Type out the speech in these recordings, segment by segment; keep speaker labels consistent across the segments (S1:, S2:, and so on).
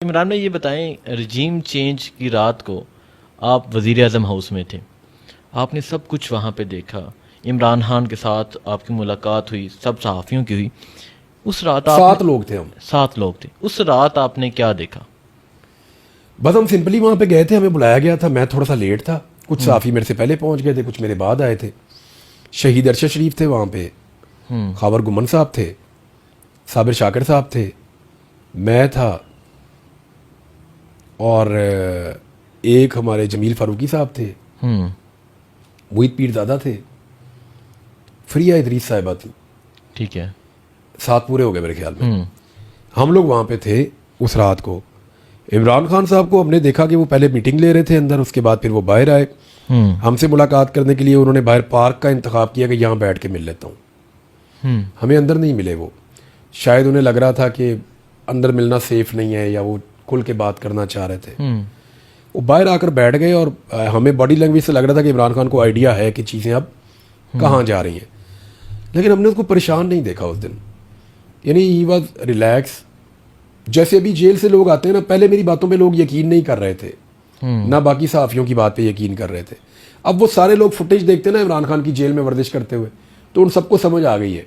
S1: عمران بھائی یہ بتائیں، رجیم چینج کی رات کو آپ وزیر اعظم ہاؤس میں تھے، آپ نے سب کچھ وہاں پہ دیکھا، عمران خان کے ساتھ آپ کی ملاقات ہوئی، سب صحافیوں کی ہوئی، اس رات آپ
S2: 7 لوگ تھے ہم.
S1: 7 لوگ تھے، اس رات آپ نے کیا دیکھا؟
S2: بس ہم سمپلی وہاں پہ گئے تھے، ہمیں بلایا گیا تھا، میں تھوڑا سا لیٹ تھا، کچھ صحافی میرے سے پہلے پہنچ گئے تھے، کچھ میرے بعد آئے تھے. شہید ارشد شریف تھے وہاں پہ، خاور گمن صاحب تھے، صابر شاکر صاحب تھے، میں تھا، اور ایک ہمارے جمیل فاروقی صاحب تھے، محیط پیر زادہ تھے، فریہ ادریس صاحبہ تھی.
S1: ٹھیک ہے،
S2: 7 پورے ہو گئے میرے خیال میں. ہم لوگ وہاں پہ تھے اس رات کو. عمران خان صاحب کو ہم نے دیکھا کہ وہ پہلے میٹنگ لے رہے تھے اندر، اس کے بعد پھر وہ باہر آئے ہم سے ملاقات کرنے کے لیے. انہوں نے باہر پارک کا انتخاب کیا کہ یہاں بیٹھ کے مل لیتا ہوں. ہمیں اندر نہیں ملے. وہ شاید انہیں لگ رہا تھا کہ اندر ملنا سیف نہیں ہے، یا وہ کھل کے بات کرنا چاہ رہے تھے. وہ باہر آ کر بیٹھ گئے، اور ہمیں باڈی لینگویج سے لگ رہا تھا کہ عمران خان کو آئیڈیا ہے کہ چیزیں اب کہاں جا رہی ہیں. لیکن ہم نے اس کو پریشان نہیں دیکھا اس دن. یعنی ہی واز ریلیکس. جیسے ابھی جیل سے لوگ آتے ہیں نا، پہلے میری باتوں پہ لوگ یقین نہیں کر رہے تھے، نہ باقی صحافیوں کی بات پہ یقین کر رہے تھے. اب وہ سارے لوگ فوٹیج دیکھتے ہیں نا عمران خان کی جیل میں ورزش کرتے ہوئے، تو ان سب کو سمجھ آ گئی ہے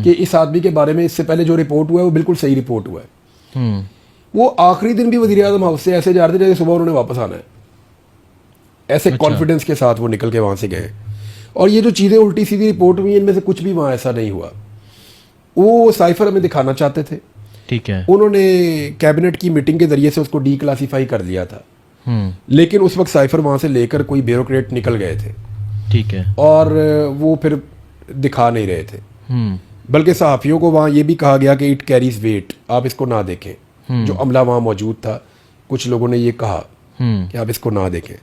S2: کہ اس آدمی کے بارے میں اس سے پہلے جو رپورٹ ہوا ہے وہ بالکل صحیح رپورٹ ہوا ہے. وہ آخری دن بھی وزیر اعظم ہاؤس سے ایسے جا رہے تھے جیسے صبح انہوں نے واپس آنا ہے، ایسے کانفیڈنس کے ساتھ وہ نکل کے وہاں سے گئے. اور یہ جو چیزیں الٹی سیدھی رپورٹ ہوئی، ان میں سے کچھ بھی وہاں ایسا نہیں ہوا. وہ سائفر ہمیں دکھانا چاہتے تھے.
S1: ٹھیک ہے،
S2: انہوں نے کیبنٹ کی میٹنگ کے ذریعے سے اس کو ڈی کلاسیفائی کر دیا تھا، لیکن اس وقت سائفر وہاں سے لے کر کوئی بیوروکریٹ نکل گئے تھے.
S1: ٹھیک ہے،
S2: اور وہ پھر دکھا نہیں رہے تھے. بلکہ صحافیوں کو وہاں یہ بھی کہا گیا کہ اٹ کیریز ویٹ، آپ اس کو نہ دیکھیں. جو عملہ وہاں موجود تھا، کچھ لوگوں نے یہ کہا کہ آپ اس کو نہ دیکھیں.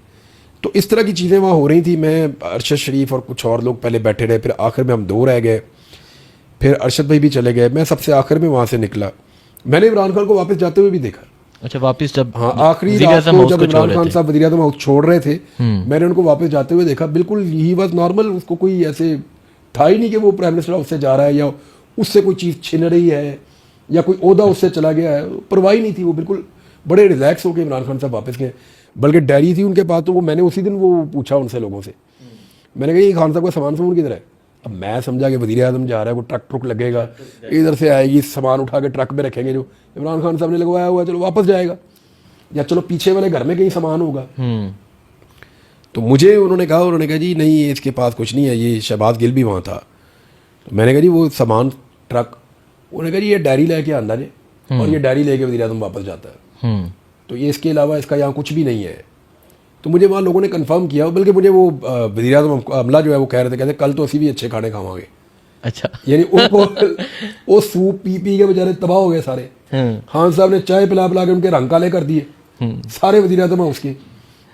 S2: تو اس طرح کی چیزیں وہاں ہو رہی تھیں. میں، ارشد شریف اور کچھ اور لوگ پہلے بیٹھے رہے، پھر آخر میں ہم 2 رہ گئے، پھر ارشد بھائی بھی چلے گئے. میں سب سے آخر میں وہاں سے نکلا. میں نے عمران خان کو واپس جاتے ہوئے بھی دیکھا.
S1: اچھا، واپس جب
S2: ہاں، آخری رات کو جب عمران خان صاحب وزیر اعظم ہاؤس چھوڑ رہے تھے، میں نے ان کو واپس جاتے ہوئے دیکھا. بالکل ہی واز نارمل. اس کو کوئی ایسے تھا ہی نہیں کہ وہ پرائم منسٹر ہاؤس سے جا رہا ہے یا اس سے کوئی چیز چھن رہی ہے یا کوئی عہدہ اس سے چلا گیا ہے. پرواہ نہیں تھی. وہ بالکل بڑے ریلیکس ہو کے عمران خان صاحب واپس گئے. بلکہ ڈائری تھی ان کے پاس، تو وہ میں نے اسی دن وہ پوچھا ان سے، لوگوں سے. میں نے کہا یہ خان صاحب کا سامان کدھر ہے؟ اب میں سمجھا کہ وزیر اعظم جا رہا ہے، وہ ٹرک لگے گا، ادھر سے آئے گی، سامان اٹھا کے ٹرک میں رکھیں گے جو عمران خان صاحب نے لگوایا ہوا ہے، چلو واپس جائے گا، یا چلو پیچھے والے گھر میں کہیں سامان ہوگا. تو مجھے انہوں نے کہا جی نہیں، اس کے پاس کچھ نہیں ہے. یہ شہباز گل بھی وہاں تھا. تو میں نے کہا جی وہ سامان ٹرک. انہوں نے کہا جی یہ ڈائری لے کے آندا جی، اور یہ ڈائری لے کے وزیر اعظم واپس جاتا ہے، تو یہ اس کے علاوہ اس کا یہاں کچھ بھی نہیں ہے. تو مجھے وہاں لوگوں نے کنفرم کیا. بلکہ مجھے وہ وزیر اعظم عملہ جو ہے وہ کہہ رہے تھے، کہتے کل تو اسی بھی اچھے کھانے کھاواں گے.
S1: اچھا،
S2: یعنی ان کو وہ سوپ پی کے بیچارے تباہ ہو گئے سارے. خان صاحب نے چائے پلا کے ان کے رنگ کالے کر دیے سارے وزیر اعظم اس کے.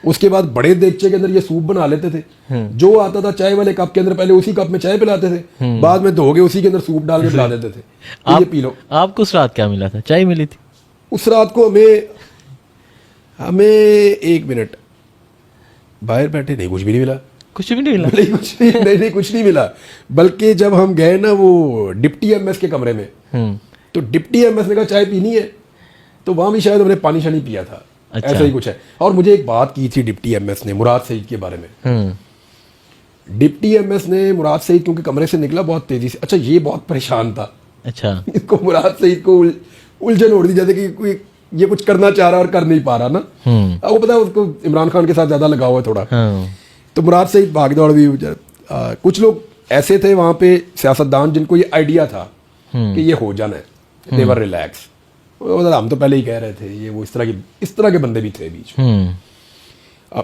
S2: اس کے بعد بڑے دیگچے کے اندر یہ سوپ بنا لیتے تھے. جو آتا تھا چائے والے کپ کے اندر پہلے اسی کپ میں چائے پلاتے تھے، بعد میں دھو کے اسی کے اندر سوپ ڈال کے پلا دیتے تھے. یہ پی لو.
S1: آپ کو اس رات کیا ملا تھا؟ چائے ملی تھی
S2: اس رات کو ہمیں 1 منٹ باہر بیٹھے، نہیں کچھ بھی نہیں ملا.
S1: کچھ بھی نہیں ملا؟
S2: نہیں کچھ نہیں ملا. بلکہ جب ہم گئے نا وہ ڈپٹی ایم ایس کے کمرے میں، تو ڈپٹی ایم ایس نے کہا چائے پینی ہے، تو وہاں بھی شاید ہم نے پانی شانی پیا تھا. ایسا ہی کچھ ہے. اور مجھے ایک بات کی تھی ڈپٹی ایم ایس نے مراد سعید کے بارے میں. ڈپٹی ایم ایس نے مراد سعید کیونکہ کمرے سے نکلا بہت تیزی سے. اچھا، یہ بہت پریشان تھا. اچھا، اس کو مراد سعید کو الجھن ہو رہی تھی جیسے کہ کوئی یہ کچھ کرنا چاہ رہا اور کر نہیں پا رہا نا. وہ پتا اس کو عمران خان کے ساتھ زیادہ لگاؤ ہے تھوڑا. تو مراد سعید بھاگ دوڑ بھی. کچھ لوگ ایسے تھے وہاں پہ سیاستدان جن کو یہ آئیڈیا تھا کہ یہ ہو جانا ہے، دے ور ریلیکس. ہم تو پہلے ہی کہہ رہے تھے یہ وہ اس طرح کے بندے بھی تھے بیچ میں.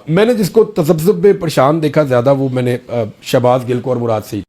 S2: میں نے جس کو تذبذب میں پریشان دیکھا زیادہ، وہ میں نے شہباز گل کو اور مراد سعید